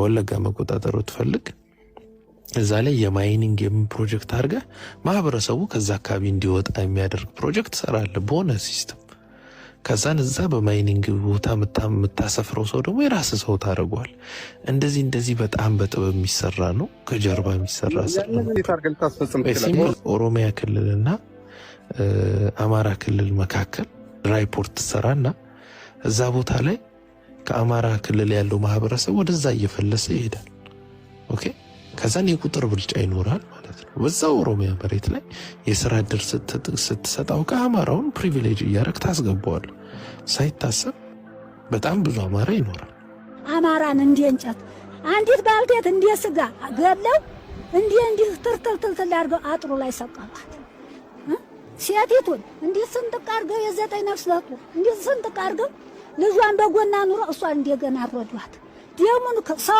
ወለጋ መቆጣጠር ትፈልግ እዛ ላይ የማይኒንግ ፕሮጀክት አድርጋ ማህበረሰቡ ከዛ አካባቢ እንዲወጣ የሚያደርግ ፕሮጀክት ሰራለ በሆነ ሲስተም ከዛን እዛ በማይኒንግ ቦታ መታሰፍረው ሰው ደግሞ የራስ ሰው ታረጋል እንደዚህ በጣም በጥበብ የሚሰራ ነው ከጀርባ የሚሰራ ነው ኦሮሚያ ክልልና አማራ ክልል መካከል ራይፖርት ሰራና እዛ ቦታ ላይ ከአማራ ክልል ያለው ማህበረሰብ ወደዛ እየፈለሰ ይሄዳል ኦኬ ከዛን የቁጥር ብልጫ ይኖራል ማለት ነው በዛው ኦሮሚያ መሬት ላይ የሥራ ዕድል ስትሰጣው ከአማራውን ፕሪቪሌጅ እያረክ ታስገባዋል ሳይታሰብ በጣም ብዙ አማራ ይኖራል አማራን እንደ እንጨት አንዲት ባልቴት እንደ ስጋ ገለው እንደ ትርትል አድርገው አጥሩ ላይ ሰቀሏት ሴቲቱን እንደ ስንጥቅ አድርገው የዘጠኝ ነፍስ ለጡ እንደ ስንጥቅ አድርገው ልጇን በጎና ኑሮ እሷን እንደገና አረዷት ደሙን